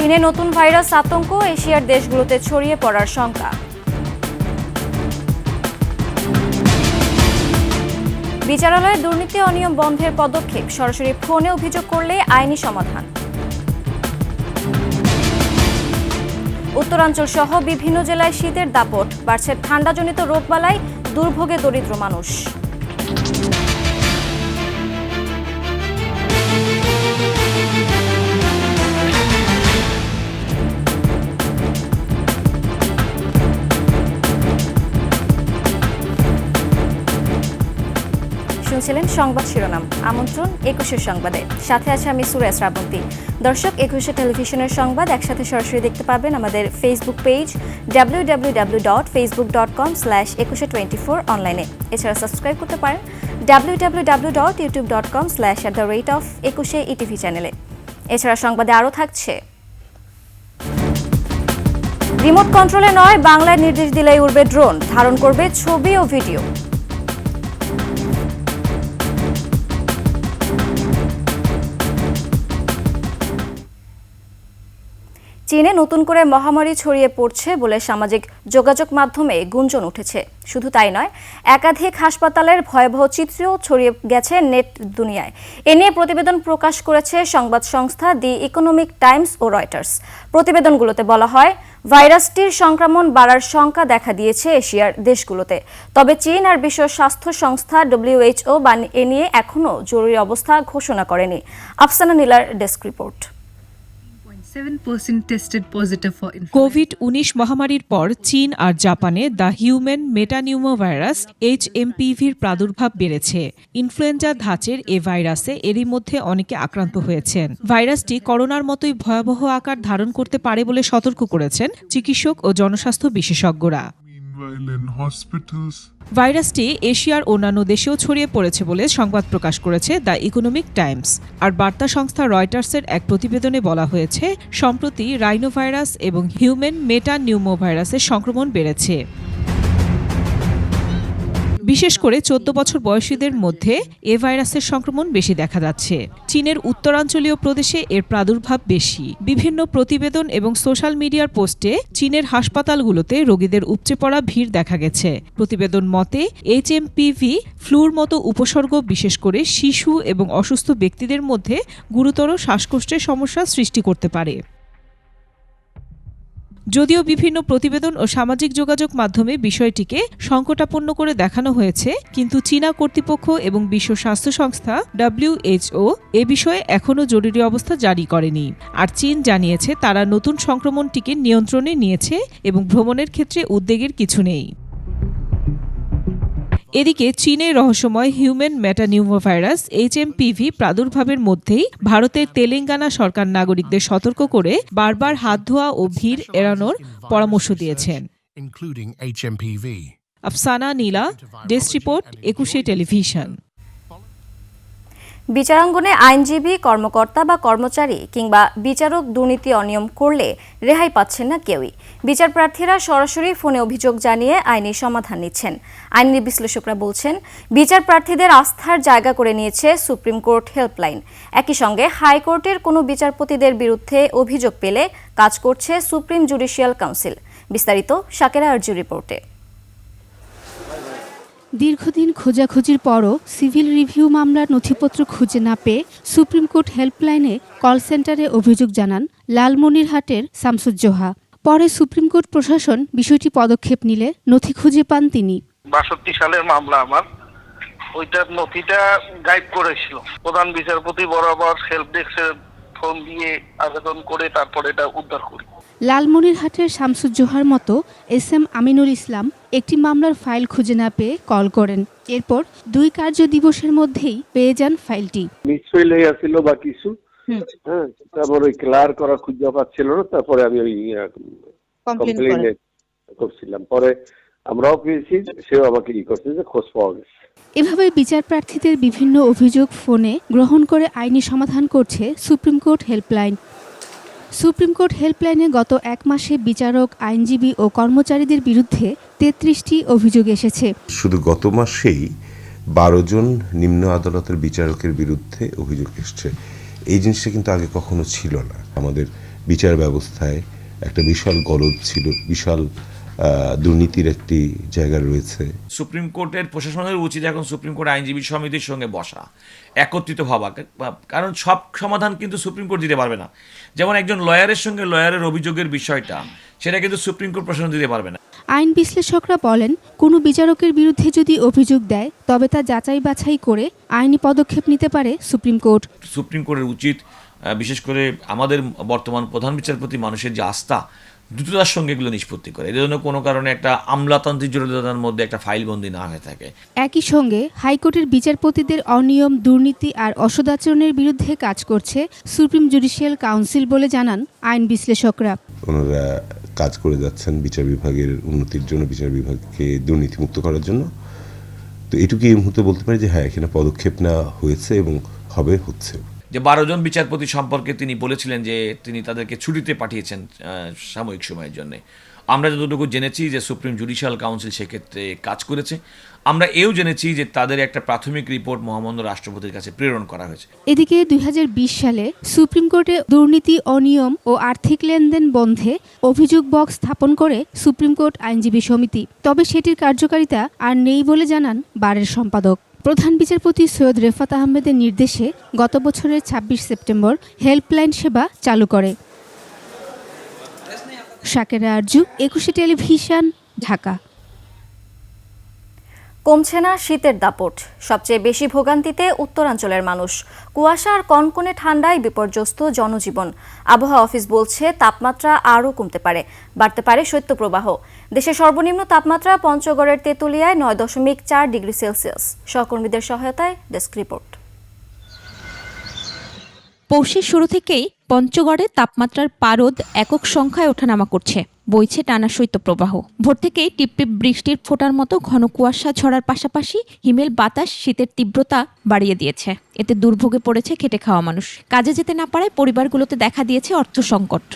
চীনে নতুন ভাইরাস আতঙ্ক, এশিয়ার দেশগুলোতে ছড়িয়ে পড়ার শঙ্কা। বিচারালয়ে দুর্নীতি অনিয়ম বন্ধের পদক্ষেপ, সরাসরি ফোনে অভিযোগ করলে আইনি সমাধান। উত্তরাঞ্চল সহ বিভিন্ন জেলায় শীতের দাপট, বাড়ছে ঠান্ডাজনিত রোগবালাই, দুর্ভোগে দরিদ্র মানুষ। শুনছিলেন সংবাদ শিরোনাম। আমন্ত্রণ ২১ সংবাদে, সাথে আছে আমি সুরা শ্রাবন্তী। দর্শক, ২১ টেলিভিশনের সংবাদ একসাথে সরাসরি দেখতে পাবেন আমাদের ফেসবুক পেজ www.facebook.com/2124 অনলাইনে। এছাড়া সাবস্ক্রাইব করতে পারেন www.youtube.com/@21 চ্যানেলে। এছাড়া সংবাদে আরও থাকছে, রিমোট কন্ট্রোলে নয়, বাংলায় নির্দেশ দিলেই উড়বে ড্রোন, ধারণ করবে ছবি ও ভিডিও। চীনে নতুন করে মহামারী ছড়িয়ে পড়ছে বলে সামাজিক যোগাযোগ মাধ্যমে গুঞ্জন উঠেছে। শুধু তাই নয়, একাধিক হাসপাতালের ভয়াবহ চিত্রও ছড়িয়ে গেছে নেট দুনিয়ায়। এ নিয়ে প্রতিবেদন প্রকাশ করেছে সংবাদ সংস্থা দি ইকোনমিক টাইমস ও রয়টার্স। প্রতিবেদনগুলোতে বলা হয়, ভাইরাসটির সংক্রমণ বাড়ার শঙ্কা দেখা দিয়েছে এশিয়ার দেশগুলোতে। তবে চীন আর বিশ্ব স্বাস্থ্য সংস্থা WHO এ নিয়ে এখনও জরুরি অবস্থা ঘোষণা করেনি। আফসানা নীলার ডেস্ক রিপোর্ট। কোভিড-19 মহামারীর পর চীন আর জাপানে দ্য হিউম্যান মেটানিউমোভাইরাস HMPVর প্রাদুর্ভাব বেড়েছে। ইনফ্লুয়েঞ্জা ধাঁচের এ ভাইরাসে এরই মধ্যে অনেকে আক্রান্ত হয়েছেন। ভাইরাসটি করোনার মতোই ভয়াবহ আকার ধারণ করতে পারে বলে সতর্ক করেছেন চিকিৎসক ও জনস্বাস্থ্য বিশেষজ্ঞরা। ভাইরাসটি এশিয়ার অন্যান্য দেশেও ছড়িয়ে পড়েছে বলে সংবাদ প্রকাশ করেছে দ্য ইকোনমিক টাইমস। আর বার্তা সংস্থা রয়টার্সের এক প্রতিবেদনে বলা হয়েছে, সম্প্রতি রাইনোভাইরাস এবং হিউম্যান মেটানিউমোভাইরাসের সংক্রমণ বেড়েছে। বিশেষ করে 14 বছর বয়সীদের মধ্যে এ ভাইরাসের সংক্রমণ বেশি দেখা যাচ্ছে। চীনের উত্তরাঞ্চলীয় প্রদেশে এর প্রাদুর্ভাব বেশি। বিভিন্ন প্রতিবেদন এবং সোশ্যাল মিডিয়ার পোস্টে চীনের হাসপাতালগুলোতে রোগীদের উপচে পড়া ভিড় দেখা গেছে। প্রতিবেদন মতে, HMPV ফ্লুর মতো উপসর্গ বিশেষ করে শিশু এবং অসুস্থ ব্যক্তিদের মধ্যে গুরুতর শ্বাসকষ্টের সমস্যা সৃষ্টি করতে পারে। যদিও বিভিন্ন প্রতিবেদন ও সামাজিক যোগাযোগ মাধ্যমে বিষয়টিকে সংকটাপন্ন করে দেখানো হয়েছে, কিন্তু চীনা কর্তৃপক্ষ এবং বিশ্ব স্বাস্থ্য সংস্থা WHO এ বিষয়ে এখনও জরুরি অবস্থা জারি করেনি। আর চীন জানিয়েছে তারা নতুন সংক্রমণটিকে নিয়ন্ত্রণে নিয়েছে এবং ভ্রমণের ক্ষেত্রে উদ্বেগের কিছু নেই। এদিকে চীনের রহস্যময় হিউম্যান মেটানিউমোভাইরাস HMPV প্রাদুর্ভাবের মধ্যেই ভারতের তেলেঙ্গানা সরকার নাগরিকদের সতর্ক করে বারবার হাত ধোয়া ও ভিড় এড়ানোর পরামর্শ দিয়েছেন। আফসানা নীলা, ডেস্ক রিপোর্ট, ২১ টেলিভিশন। বিচারাঙ্গনে আইনজীবী, কর্মকর্তা বা কর্মচারী কিংবা বিচারক দুর্নীতি অনিয়ম করলে রেহাই পাচ্ছেন না কেউই। বিচার প্রার্থীরা সরাসরি ফোনে অভিযোগ জানিয়ে আইনি সমাধান নিচ্ছেন। আইনি বিশ্লেষকরা বলছেন, বিচার প্রার্থীদের আস্থার জায়গা করে নিয়েছে সুপ্রিম কোর্ট হেল্পলাইন। একই সঙ্গে হাইকোর্টের কোনো বিচারপতিদের বিরুদ্ধে অভিযোগ পেলে কাজ করছে সুপ্রিম জুডিশিয়াল কাউন্সিল। বিস্তারিত শাকেরা আরজু রিপোর্টে। দীর্ঘদিন খোঁজাখুঁজির পরও সিভিল রিভিউ মামলার নথিপত্র খুঁজে না পেয়ে সুপ্রিম কোর্ট হেল্পলাইনে কল সেন্টারে অভিযোগ জানান লালমনিরহাটের শামসুজ্জোহা। পরে সুপ্রিম কোর্ট প্রশাসন বিষয়টি পদক্ষেপ নিলে নথি খুঁজে পান তিনি। ৬২ সালের মামলা আমার, ওইটার নথিটা গায়েব করেছিল। প্রধান বিচারপতি বরাবর হেল্প ডেস্কে ফোন দিয়ে আবেদন করে তারপর এটা উদ্ধার করি। লালমনিরহাটের শামসুজ্জোহার মতো SM আমিনুল ইসলাম একটি মামলার ফাইল খুঁজে না পেয়ে কল করেন। এরপর 2 কার্য দিবসের মধ্যেই পেয়ে যান ফাইলটি। মিসফেল হয়ে আসছিল বা কিছু, তারপর ওই ক্লিয়ার করা খুঁজে পাচ্ছিল না। তারপরে আমি ওই কমপ্লেইন করছিলাম। পরে আমরাও পেয়েছি, সেও আমাকে করছে যে খোঁজ পাওয়া গেছে। এভাবে বিচার প্রার্থীদের বিভিন্ন অভিযোগ ফোনে গ্রহণ করে আইনি সমাধান করছে supreme court helpline. Supreme court হেল্পলাইনে গত 1 মাসে বিচারক, আইনজীবী ও কর্মচারীদের বিরুদ্ধে 33টি অভিযোগ এসেছে। শুধু গত মাসেই 12 জন নিম্ন আদালতের বিচারকের বিরুদ্ধে অভিযোগ এসেছে। এই জিনিসটা কিন্তু আগে কখনো ছিল না। আমাদের বিচার ব্যবস্থায় একটা বিশাল গলদ ছিল, বিশাল দুর্নীতির একটি জায়গা রয়েছে। সুপ্রিম কোর্টের প্রশাসনের উচিত এখন সুপ্রিম কোর্ট আইনজীবী সমিতির সঙ্গে বসা, একত্রিত ভাবা, কারণ সব সমাধান কিন্তু সুপ্রিম কোর্ট দিতে পারবে না। যেমন একজন লয়ারের সঙ্গে লয়ারের অভিযোগের বিষয়টা, সেটা কিন্তু সুপ্রিম কোর্ট প্রশাসন দিতে পারবে না। আইন বিশ্লেষকরা বলেন, কোনো বিচারকের বিরুদ্ধে যদি অভিযোগ দেয় তবে তা যাচাই বাছাই করে আইনি পদক্ষেপ নিতে পারে সুপ্রিম কোর্ট। সুপ্রিম কোর্টের উচিত বিশেষ করে আমাদের বর্তমান প্রধান বিচারপতি মানুষের যে আস্থা, দ্রুততার সঙ্গে এগুলো নিষ্পত্তি করে, এর জন্য কোনো কারণে একটা আমলাতান্ত্রিক জটিলতার মধ্যে একটা ফাইলবন্দি না হয়ে থাকে। একই সঙ্গে হাইকোর্টের বিচারপতিদের অনিয়ম, দুর্নীতি আর অসদাচরণের বিরুদ্ধে কাজ করছে সুপ্রিম জুডিশিয়াল কাউন্সিল বলে জানান আইন বিশ্লেষকরা। ওনারা কাজ করে যাচ্ছেন বিচার বিভাগের উন্নতির জন্য, বিচার বিভাগকে দুর্নীতিমুক্ত করার জন্য। তো এটুকু এই মুহূর্তে বলতে পারি যে হ্যাঁ, এখানে পদক্ষেপ নেওয়া হয়েছে এবং হচ্ছে। যে 12 জন বিচারপতি সম্পর্কে তিনি বলেছিলেন যে তিনি তাদেরকে ছুটিতে পাঠিয়েছেন সাময়িক সময়ের জন্য। আমরা যতটুকু জেনেছি যে সুপ্রিম জুডিশিয়াল কাউন্সিল সেক্ষেত্রে কাজ করেছে। আমরা এও জেনেছি যে তাদের একটা প্রাথমিক রিপোর্ট মহামান্য রাষ্ট্রপতির কাছে প্রেরণ করা হয়েছে। এদিকে 2020 সালে সুপ্রিম কোর্টে দুর্নীতি, অনিয়ম ও আর্থিক লেনদেন বন্ধে অভিযোগ বক্স স্থাপন করে সুপ্রিম কোর্ট আইনজীবী সমিতি। তবে সেটির কার্যকারিতা আর নেই বলে জানান বারের সম্পাদক। প্রধান বিচারপতি সৈয়দ রেফাত আহমেদের নির্দেশে গত বছরের 26 সেপ্টেম্বর হেল্পলাইন সেবা চালু করে। শাকেরা আরজু, 21 টেলিভিশন, ঢাকা। কমছে না শীতের দাপট, সবচেয়ে বেশি ভোগান্তিতে উত্তরাঞ্চলের মানুষ। কুয়াশা আর কনকনে ঠান্ডায় বিপর্যস্ত জনজীবন। আবহাওয়া অফিস বলছে তাপমাত্রা আরও কমতে পারে, বাড়তে পারে শৈত্যপ্রবাহ। দেশের সর্বনিম্ন তাপমাত্রা পঞ্চগড়ের তেঁতুলিয়ায় 9.4 ডিগ্রি সেলসিয়াস। সহকর্মীদের সহায়তায় ডেস্ক রিপোর্ট। পৌষের শুরু থেকেই পঞ্চগড়ে তাপমাত্রার পারদ একক সংখ্যায় ওঠানামা করছে, বইছে টানা শৈত্যপ্রবাহ। ভোর থেকেই টিপটিপ বৃষ্টির ফোঁটার মতো ঘন কুয়াশা ঝরার পাশাপাশি হিমেল বাতাস শীতের তীব্রতা বাড়িয়ে দিয়েছে। এতে দুর্ভোগে পড়েছে খেটে খাওয়া মানুষ। কাজে যেতে না পারায় পরিবারগুলোতে দেখা দিয়েছে অর্থ সংকট।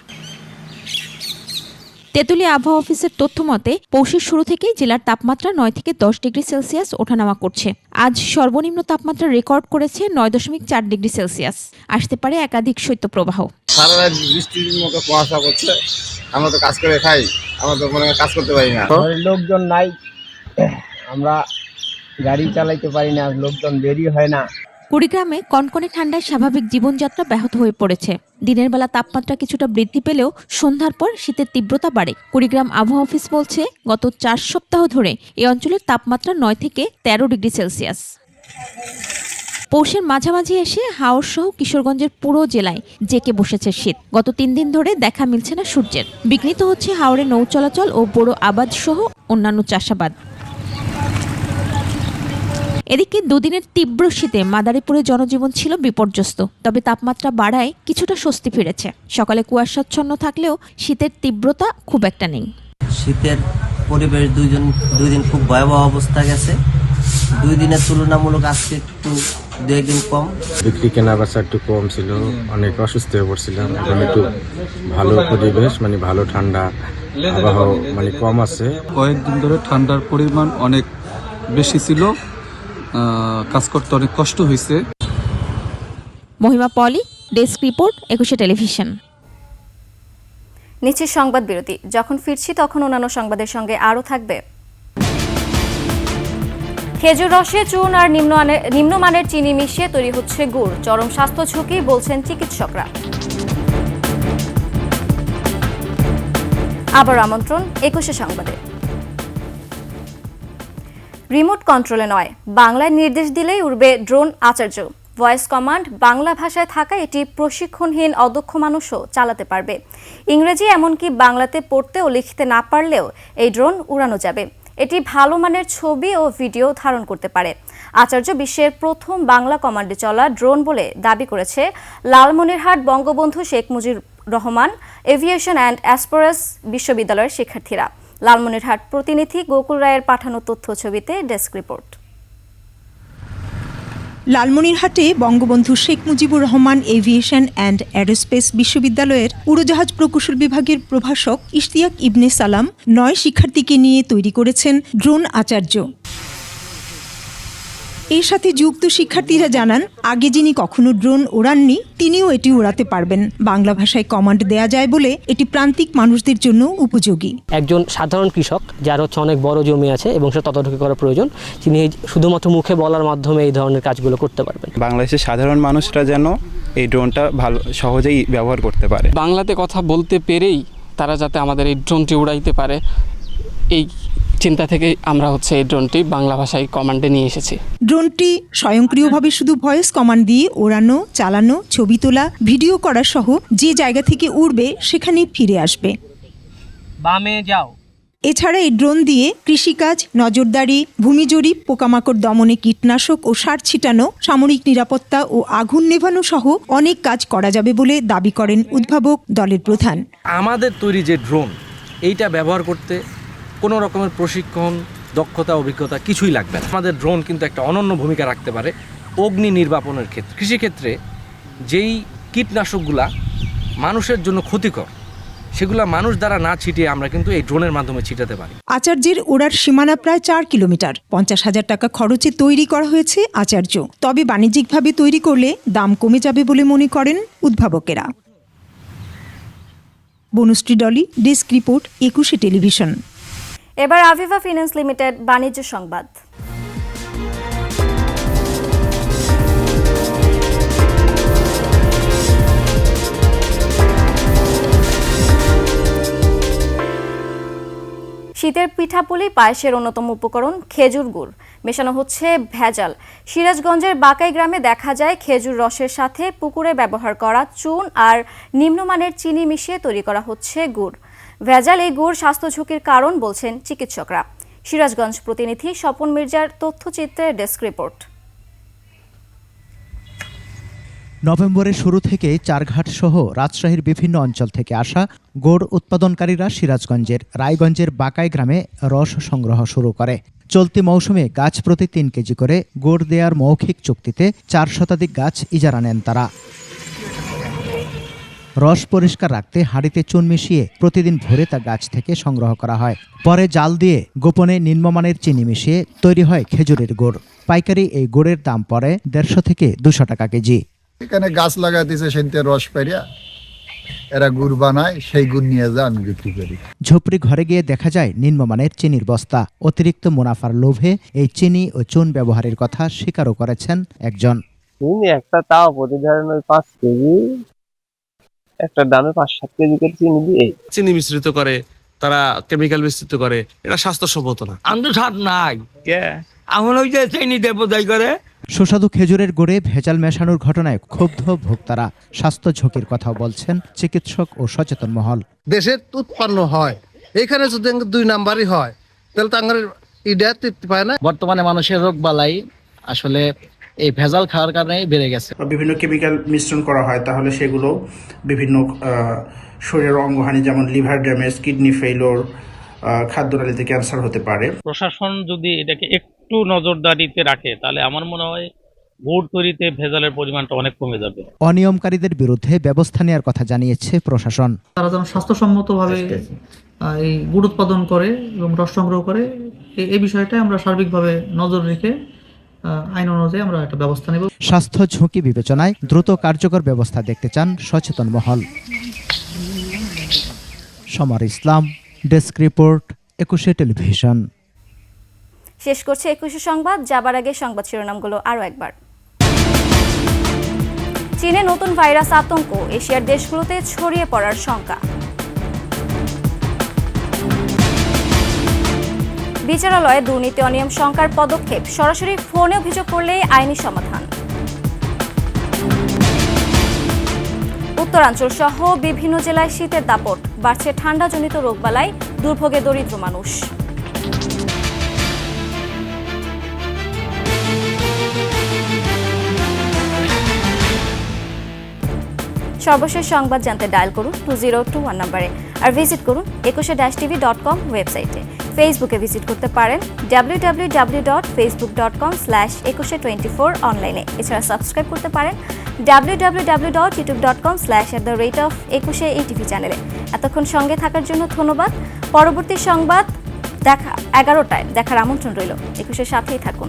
তেঁতুলিয়া আবহাওয়া অফিসের তথ্য মতে পৌষের শুরু থেকেই জেলার তাপমাত্রা 9 থেকে 10 ডিগ্রি সেলসিয়াস ওঠানামা করছে। আজ সর্বনিম্ন তাপমাত্রা রেকর্ড করেছে 9.4 ডিগ্রি সেলসিয়াস। আসতে পারে একাধিক শৈত্যপ্রবাহ। সারা রাত বৃষ্টির মতো কুয়াশা করছে, আমরা তো কাজ করে খাই, আমরা তো মনে কাজ করতে পারি না। লোকজন নাই, আমরা গাড়ি চালাইতে পারি না, লোকজন দেরি হয় না। কুড়িগ্রামে কনকনে ঠান্ডায় স্বাভাবিক জীবনযাত্রা ব্যাহত হয়ে পড়েছে। দিনের বেলা তাপমাত্রা কিছুটা বৃদ্ধি পেলেও সন্ধ্যার পর শীতের তীব্রতা বাড়ে। কুড়িগ্রাম আবহাওয়া অফিস বলছে গত 4 সপ্তাহ ধরে এই অঞ্চলের তাপমাত্রা 9 থেকে 13 ডিগ্রি সেলসিয়াস। পৌষের মাঝামাঝি এসে হাওর সহ কিশোরগঞ্জের পুরো জেলায় জেঁকে বসেছে শীত। গত 3 দিন ধরে দেখা মিলছে না সূর্যের। বিঘ্নিত হচ্ছে হাওরে নৌ চলাচল ও বড় আবাদ সহ অন্যান্য চাষাবাদ। এদিকে দুদিনের তীব্র শীতে মাদারীপুরে জনজীবন ছিল বিপর্যস্ত। তবে তাপমাত্রা বাড়ায় কিছুটা স্বস্তি ফিরেছে। সকালে কুয়াশাচ্ছন্ন থাকলেও শীতের তীব্রতা খুব একটা নেই। শীতের পরিবেশ দুই দিন খুব ভয়াবহ অবস্থা গেছে। 2 দিনের তুলনামূলক আজকে একটু 2 দিন কম। বিক্রি কেনা বেচা একটু কম ছিল, অনেক অসুস্থ হয়ে পড়ছিলাম। এখন একটু ভালো পরিবেশ, মানে ভালো ঠান্ডা আবহাওয়া মানে কম আছে। কয়েকদিন ধরে ঠান্ডার পরিমাণ অনেক বেশি ছিল, কাজ করতে অনেক কষ্ট হয়েছে। মহিমা পলি, ডেস্ক রিপোর্ট, 21 টেলিভিশন। নিচে সংবাদ বিরতি। যখন ফিরছি তখন অন্যান্য সংবাদের সঙ্গে আরও থাকবে খেজুর রসে চুন আর নিম্নমানের চিনি মিশিয়ে তৈরি হচ্ছে গুড়। চরম স্বাস্থ্য ঝুঁকি বলছেন চিকিৎসকরা। আবার আমন্ত্রণ 21 সংবাদে। রিমোট কন্ট্রোলে নয়, বাংলায় নির্দেশ দিলেই উড়বে ড্রোন আচার্য। ভয়েস কমান্ড বাংলা ভাষায় থাকা এটি প্রশিক্ষণহীন অদক্ষ মানুষও চালাতে পারবে। ইংরেজি এমনকি বাংলাতে পড়তে ও লিখতে না পারলেও এই ড্রোন উড়ানো যাবে। এটি ভালো মানের ছবি ও ভিডিও ধারণ করতে পারে। আচার্য বিশ্বের প্রথম বাংলা কমান্ডে চলা ড্রোন বলে দাবি করেছে Lalmonirhat Bangabandhu Sheikh Mujibur Rahman aviation and aerospace বিশ্ববিদ্যালয়ের শিক্ষার্থীরা। লালমনিরহাট প্রতিনিধি গোকুল রায়ের পাঠানো তথ্য ছবিতে ডেস্ক রিপোর্ট। লালমনিরহাটে Bangabandhu Sheikh Mujibur Rahman aviation and aerospace বিশ্ববিদ্যালয়ের উড়োজাহাজ প্রকৌশল বিভাগের প্রভাষক ইশতিয়াক ইবনে সালাম 9 শিক্ষার্থীকে নিয়ে তৈরি করেছেন ড্রোন আচার্য। এর সাথে যুক্ত শিক্ষার্থীরা জানান, আগে যিনি কখনো ড্রোন ওড়াননি তিনিও এটি ওড়াতে পারবেন। বাংলা ভাষায় কমান্ড দেয়া যায় বলে এটি প্রান্তিক মানুষদের জন্য উপযোগী। একজন সাধারণ কৃষক যার অনেক বড় জমি আছে এবং সে তদারকি করা প্রয়োজন, তিনি শুধুমাত্র মুখে বলার মাধ্যমে এই ধরনের কাজগুলো করতে পারবেন। বাংলাদেশের সাধারণ মানুষরা যেন এই ড্রোনটা ভালো সহজেই ব্যবহার করতে পারে। বাংলাতে কথা বলতে পেরেই তারা যাতে আমাদের এই ড্রোনটি উড়াইতে পারে, এই চিন্তা থেকে আমরা এই ড্রোনটি বাংলা ভাষায় কমান্ডে নিয়ে এসেছি। ড্রোনটি স্বয়ংক্রিয়ভাবে শুধু ভয়েস কমান্ড দিয়ে ওড়ানো, চালানো, ছবি তোলা, ভিডিও করা সহ যে জায়গা থেকে উড়বে সেখানে ফিরে আসবে। বামে যাও। এছাড়া এই ড্রোন দিয়ে কৃষিকাজ, নজরদারি, ভূমি জরিপ, পোকামাকড় দমনে কীটনাশক ও সার ছিটানো, সামরিক নিরাপত্তা ও আগুন নেভানো সহ অনেক কাজ করা যাবে বলে দাবি করেন উদ্ভাবক দলের প্রধান। আমাদের তৈরি যে ড্রোন, এইটা ব্যবহার করতে কোনো রকমের প্রশিক্ষণ, দক্ষতা, অভিজ্ঞতা কিছুই লাগবে না। আমাদের ড্রোন কিন্তু একটা অনন্য ভূমিকা রাখতে পারে অগ্নি নির্বাপনের ক্ষেত্রে। কৃষিক্ষেত্রে যেই কীটনাশকগুলা মানুষের জন্য ক্ষতিকর, সেগুলা মানুষ দ্বারা না ছিটিয়ে আমরা কিন্তু এই ড্রোনের মাধ্যমে ছিটাতে পারি। আচার্যের ওড়ার সীমানা প্রায় 4 কিলোমিটার। 50,000 টাকা খরচে তৈরি করা হয়েছে আচার্য। তবে বাণিজ্যিকভাবে তৈরি করলে দাম কমে যাবে বলে মনে করেন উদ্ভাবকেরা। Bonushri Dolly, desk report, 21 television. এবার আভিভা ফিন্যান্স লিমিটেড বাণিজ্য সংবাদ। শীতের পিঠাপুলি পায়েসের অন্যতম উপকরণ খেজুর গুড় মেশানো হচ্ছে ভেজাল। সিরাজগঞ্জের বাকাই গ্রামে দেখা যায় খেজুর রসের সাথে পুকুরে ব্যবহার করা চুন আর নিম্নমানের চিনি মিশিয়ে তৈরি করা হচ্ছে গুড়। ভেজাল এই গুড় স্বাস্থ্য ঝুঁকির কারণ বলছেন চিকিৎসকরা। সিরাজগঞ্জ প্রতিনিধি স্বপন মির্জার তথ্যচিত্রে ডেস্ক রিপোর্ট। নভেম্বরের শুরু থেকে চারঘাট সহ রাজশাহীর বিভিন্ন অঞ্চল থেকে আসা গুড় উৎপাদনকারীরা সিরাজগঞ্জের রায়গঞ্জের বাকাই গ্রামে রস সংগ্রহ শুরু করে। চলতি মৌসুমে গাছ প্রতি 3 কেজি করে গুড় দেওয়ার মৌখিক চুক্তিতে 4 শতাধিক গাছ ইজারা নেন তারা। রস পরিষ্কার রাখতে হাঁড়িতে চুন মিশিয়ে প্রতিদিন ভোরে তা গাছ থেকে সংগ্রহ করা হয়। পরে জাল দিয়ে গোপনে নিম্নমানের চিনি মিশিয়ে তৈরি হয় খেজুরের গুড়। পাইকারি এই গুড়ের দাম পড়ে 150 থেকে 200 টাকা কেজি। এখানে গাছ লাগা দিয়েছে, সেনতে রস পেরিয়া এরা গুড় বানায়, সেই গুড় নিয়ে যা আমি বিক্রি করি। ঝুপড়ি ঘরে গিয়ে দেখা যায় নিম্নমানের চিনির বস্তা। অতিরিক্ত মুনাফার লোভে এই চিনি ও চুন ব্যবহারের কথা স্বীকারও করেছেন একজন। একটা তাও প্রতিদিন 5 কেজি, একটা দামে 5-7 কেজি করে চিনি দিয়ে চিনি মিশ্রিত করে, তারা কেমিক্যাল মিশ্রিত করে, এটা স্বাস্থ্যসম্মত না। আমি স্বাদ নাই এখন ওই যে চিনি দেবো দায়ী করে। সুস্বাদু খেজুরের গুড়ে ভেজাল মেশানোর ঘটনায় ক্ষুব্ধ ভোক্তারা। স্বাস্থ্য ঝুঁকির কথাও বলছেন চিকিৎসক ও সচেতন মহল। দেশের উৎপন্ন হয়, এখানে যদি 2 নাম্বারই হয় তাহলে তো আমার ইডা তৃপ্তি পায় না। বর্তমানে মানুষের রোগ বালাই আসলে এই ভেজাল খাওয়ার কারণে বেড়ে গেছে। বিভিন্ন কেমিক্যাল মিশ্রণ করা হয়, তাহলে সেগুলো বিভিন্ন শরীরের অঙ্গহানি, যেমন লিভার ড্যামেজ, কিডনি ফেইলিওর, খাদ্যনালীতে ক্যান্সার হতে পারে। প্রশাসন যদি এটাকে একটু নজরদারিতে রাখে তাহলে আমার মনে হয় গুড় তৈরিতে ভেজালের পরিমাণটা অনেক কমে যাবে। অনিয়মকারীদের বিরুদ্ধে ব্যবস্থা নেওয়ার কথা জানিয়েছে প্রশাসন। তারা যেন স্বাস্থ্যসম্মতভাবে এই গুড় উৎপাদন করে এবং রস সংগ্রহ করে, এই বিষয়টা আমরা সার্বিকভাবে নজর রেখে আইন অনুযায়ী আমরা একটা ব্যবস্থা নেব। স্বাস্থ্য ঝুঁকি বিবেচনায় দ্রুত কার্যকর ব্যবস্থা দেখতে চান সচেতন মহল। সমর ইসলাম, ডেস্ক রিপোর্ট, 21 টেলিভিশন। শেষ করছে 21 সংবাদ। যাবার আগে সংবাদ শিরোনামগুলো আরও একবার। চীনে নতুন ভাইরাস আতঙ্ক, এশিয়ার দেশগুলোতে ছড়িয়ে পড়ার শঙ্কা। বিচারালয়ে দুর্নীতি অনিয়ম শঙ্কার পদক্ষেপ, সরাসরি ফোনে অভিযোগ করলেই আইনি সমাধান। উত্তরাঞ্চল সহ বিভিন্ন জেলায় শীতের দাপট, বাড়ছে ঠান্ডাজনিত রোগবালাই, দুর্ভোগে দরিদ্র মানুষ। সর্বশেষ সংবাদ জানতে ডায়াল করুন 2021 নম্বরে, আর ভিজিট করুন 21-tv.com ওয়েবসাইটে। ফেসবুকে ভিজিট করতে পারেন www.facebook.com/2124 অনলাইনে। এছাড়া সাবস্ক্রাইব করতে পারেন www.youtube.com/@21ATV চ্যানেলে। এতক্ষণ সঙ্গে থাকার জন্য ধন্যবাদ। পরবর্তী সংবাদ 11টায় দেখার আমন্ত্রণ রইল। 21-এর সাথেই থাকুন।